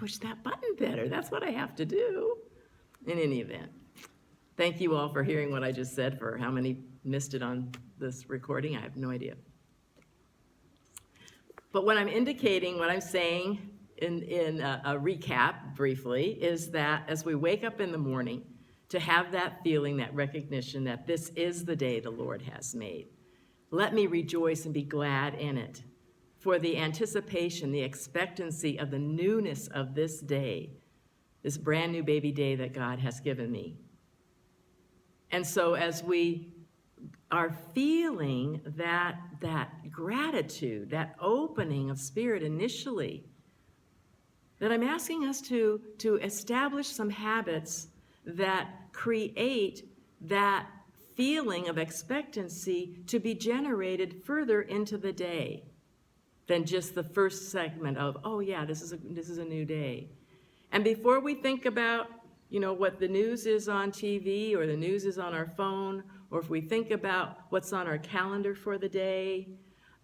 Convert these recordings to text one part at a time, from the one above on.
push that button better. That's what I have to do. In any event, thank you all for hearing what I just said. For how many missed it on this recording, I have no idea. But what I'm indicating, what I'm saying in a recap briefly, is that as we wake up in the morning, to have that feeling, that recognition that this is the day the Lord has made. Let me rejoice and be glad in it. For the anticipation, the expectancy of the newness of this day, this brand new baby day that God has given me. And so as we are feeling that gratitude, that opening of spirit initially, that I'm asking us to establish some habits that create that feeling of expectancy to be generated further into the day than just the first segment of, oh yeah, this is a new day. And before we think about, what the news is on TV or the news is on our phone, or if we think about what's on our calendar for the day,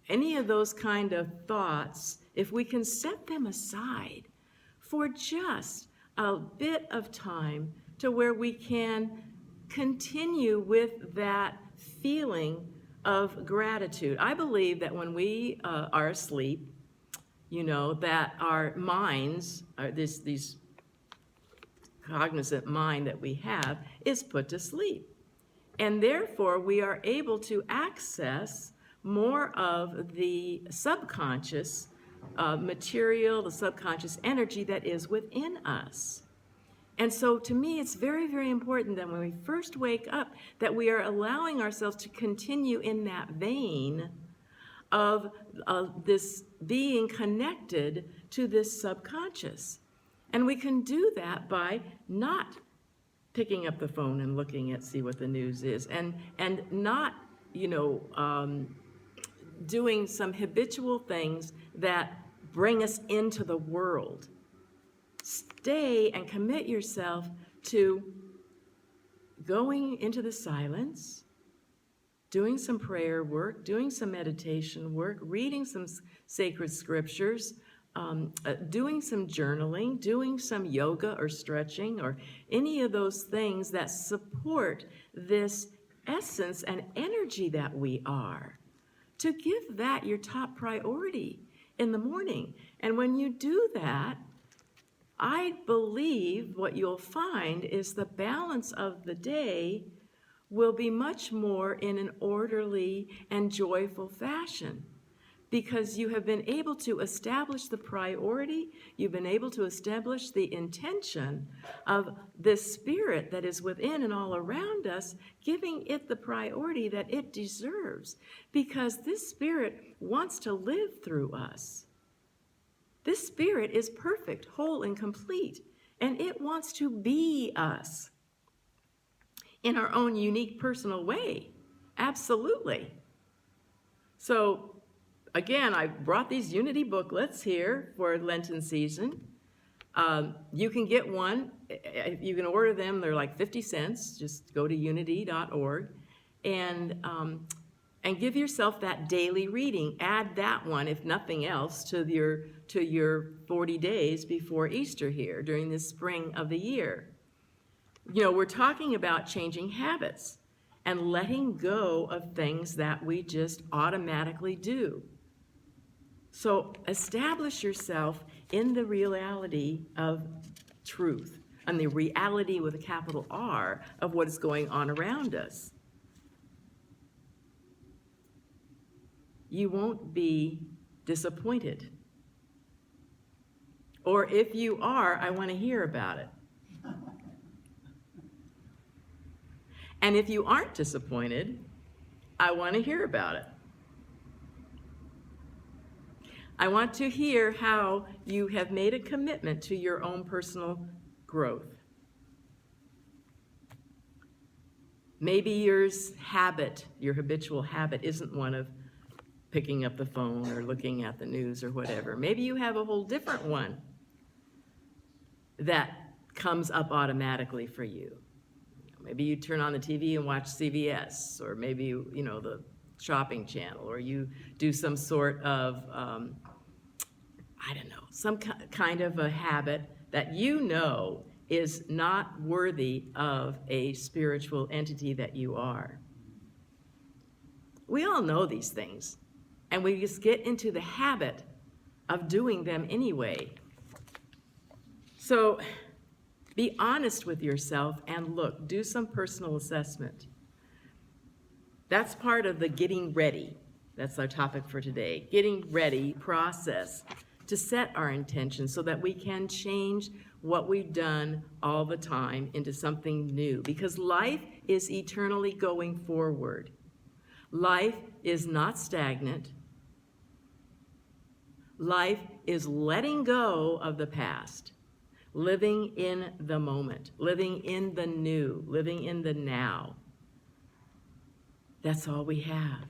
any of those kind of thoughts, if we can set them aside for just a bit of time to where we can continue with that feeling of gratitude. I believe that when we are asleep, that our minds, these cognizant mind that we have, is put to sleep. And therefore, we are able to access more of the subconscious material, the subconscious energy that is within us. And so to me, it's very, very important that when we first wake up, that we are allowing ourselves to continue in that vein of this being connected to this subconscious. And we can do that by not picking up the phone and looking at, see what the news is, and not, doing some habitual things that bring us into the world. Stay and commit yourself to going into the silence, doing some prayer work, doing some meditation work, reading some sacred scriptures, doing some journaling, doing some yoga or stretching, or any of those things that support this essence and energy that we are. To give that your top priority in the morning. And when you do that, I believe what you'll find is the balance of the day will be much more in an orderly and joyful fashion, because you have been able to establish the priority, you've been able to establish the intention of this spirit that is within and all around us, giving it the priority that it deserves, because this spirit wants to live through us. This spirit is perfect, whole, and complete, and it wants to be us in our own unique personal way. Absolutely. So, again, I brought these Unity booklets here for Lenten season. You can get one. You can order them. They're like 50 cents. Just go to unity.org and give yourself that daily reading. Add that one, if nothing else, to your 40 days before Easter here during the spring of the year. We're talking about changing habits and letting go of things that we just automatically do. So establish yourself in the reality of truth, and the reality with a capital R of what is going on around us. You won't be disappointed. Or if you are, I want to hear about it. And if you aren't disappointed, I want to hear about it. I want to hear how you have made a commitment to your own personal growth. Maybe your habitual habit isn't one of picking up the phone or looking at the news or whatever. Maybe you have a whole different one that comes up automatically for you. Maybe you turn on the TV and watch CBS, or maybe the shopping channel, or you do some sort of some kind of a habit that you know is not worthy of a spiritual entity that you are. We all know these things, and we just get into the habit of doing them anyway. So be honest with yourself and look, do some personal assessment. That's part of the getting ready. That's our topic for today. Getting ready process to set our intentions so that we can change what we've done all the time into something new. Because life is eternally going forward. Life is not stagnant. Life is letting go of the past, living in the moment, living in the new, living in the now. That's all we have.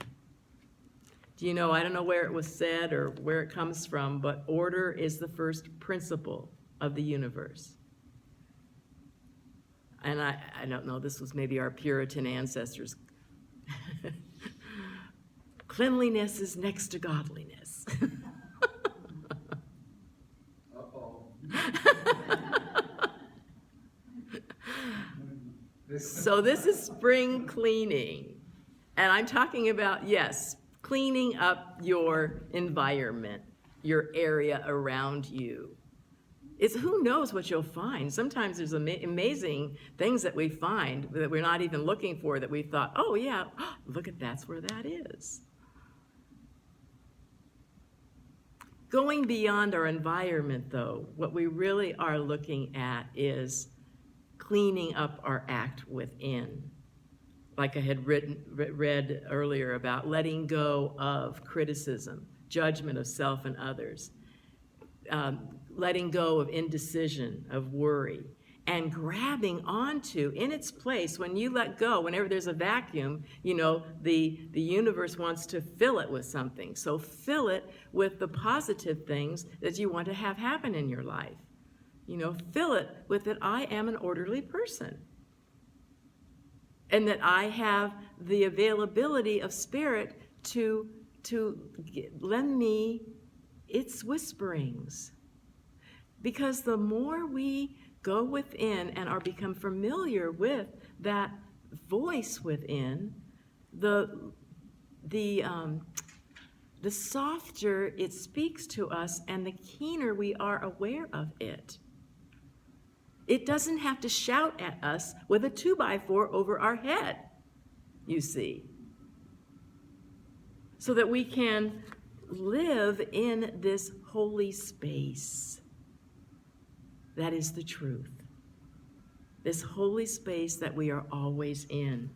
Do you know, I don't know where it was said or where it comes from, but order is the first principle of the universe. And I don't know, this was maybe our Puritan ancestors. Cleanliness is next to godliness. So this is spring cleaning. And I'm talking about, yes, cleaning up your environment, your area around you. It's who knows what you'll find. Sometimes there's amazing things that we find that we're not even looking for, that we thought, oh yeah, look at that's where that is. Going beyond our environment, though, what we really are looking at is cleaning up our act within. Like I had read earlier about letting go of criticism, judgment of self and others, letting go of indecision, of worry, and grabbing onto, in its place, when you let go, whenever there's a vacuum, you know, the universe wants to fill it with something. So fill it with the positive things that you want to have happen in your life. You know, fill it with that I am an orderly person. And that I have the availability of spirit to lend me its whisperings. Because the more we go within and are become familiar with that voice within, the softer it speaks to us and the keener we are aware of it. It doesn't have to shout at us with a 2x4 over our head, you see. So that we can live in this holy space. That is the truth. This holy space that we are always in.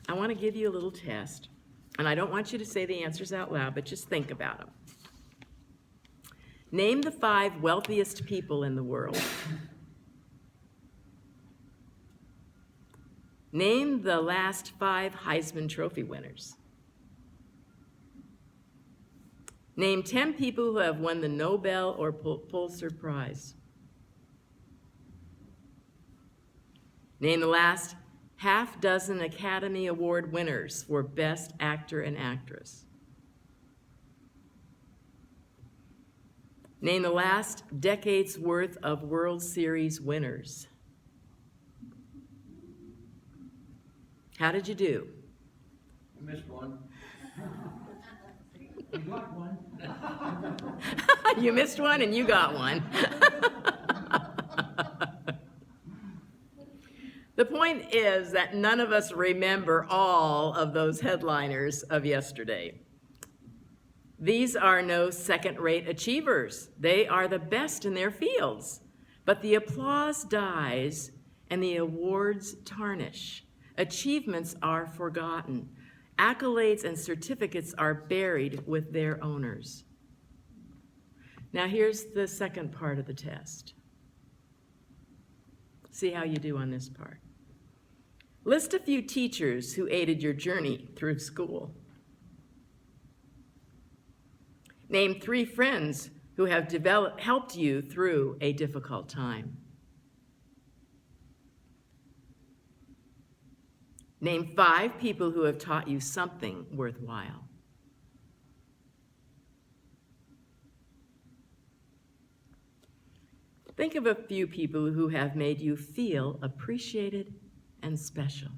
I want to give you a little test. And I don't want you to say the answers out loud, but just think about them. Name the 5 wealthiest people in the world. Name the last 5 Heisman Trophy winners. Name 10 people who have won the Nobel or Pulitzer Prize. Name the last half dozen Academy Award winners for Best Actor and Actress. Name the last decade's worth of World Series winners. How did you do? I missed one. You got one. You missed one and you got one. The point is that none of us remember all of those headliners of yesterday. These are no second-rate achievers. They are the best in their fields. But the applause dies and the awards tarnish. Achievements are forgotten. Accolades and certificates are buried with their owners. Now here's the second part of the test. See how you do on this part. List a few teachers who aided your journey through school. Name 3 friends who have helped you through a difficult time. Name 5 people who have taught you something worthwhile. Think of a few people who have made you feel appreciated and special.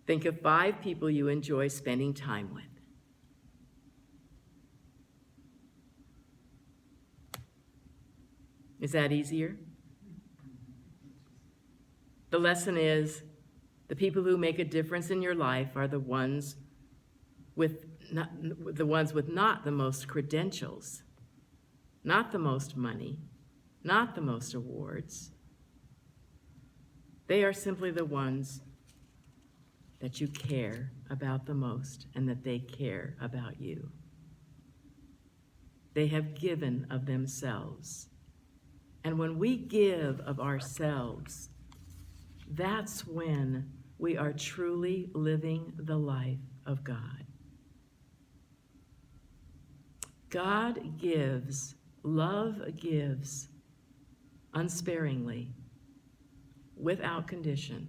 Think of 5 people you enjoy spending time with. Is that easier? The lesson is the people who make a difference in your life are the ones with not the most credentials, not the most money, not the most awards. They are simply the ones that you care about the most and that they care about you. They have given of themselves. And when we give of ourselves, that's when we are truly living the life of God. God gives, love gives unsparingly, without condition.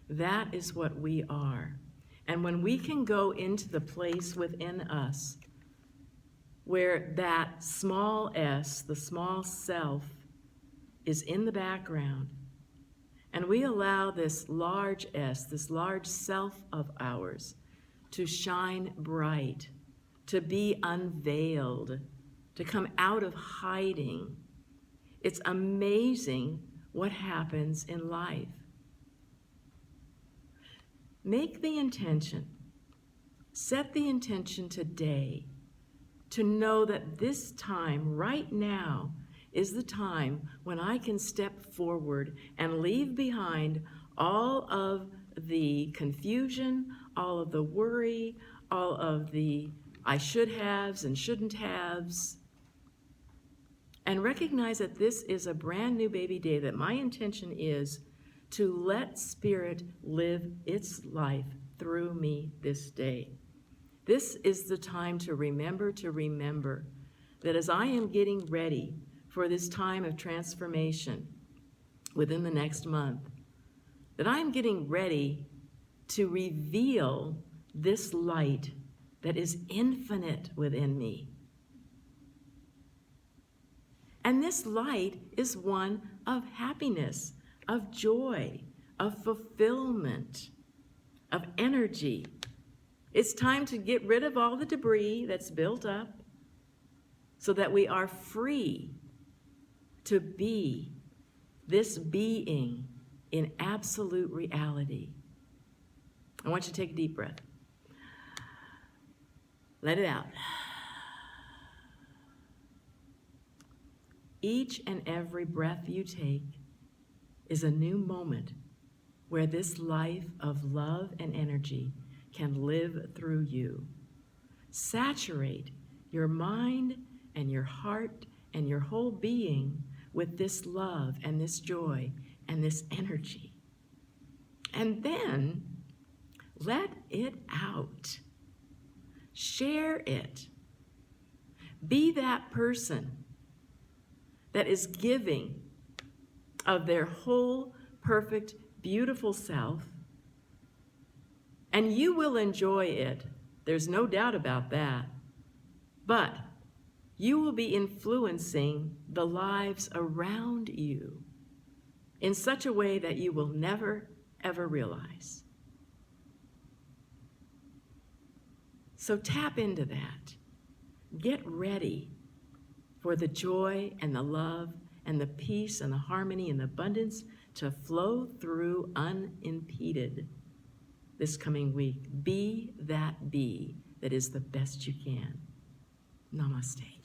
That is what we are. And when we can go into the place within us where that small s, the small self, is in the background, and we allow this large S, this large self of ours, to shine bright, to be unveiled, to come out of hiding, it's amazing what happens in life. Make the intention, set the intention today to know that this time, right now, is the time when I can step forward and leave behind all of the confusion, all of the worry, all of the I should haves and shouldn't haves, and recognize that this is a brand new baby day, that my intention is to let Spirit live its life through me this day. This is the time to remember that as I am getting ready for this time of transformation within the next month, that I am getting ready to reveal this light that is infinite within me. And this light is one of happiness, of joy, of fulfillment, of energy. It's time to get rid of all the debris that's built up so that we are free to be this being in absolute reality. I want you to take a deep breath. Let it out. Each and every breath you take is a new moment where this life of love and energy can live through you. Saturate your mind and your heart and your whole being with this love and this joy and this energy. And then let it out. Share it. Be that person that is giving of their whole, perfect, beautiful self, and you will enjoy it. There's no doubt about that. But you will be influencing the lives around you in such a way that you will never, ever realize. So tap into that. Get ready for the joy and the love and the peace and the harmony and the abundance to flow through unimpeded this coming week. Be that bee that is the best you can. Namaste.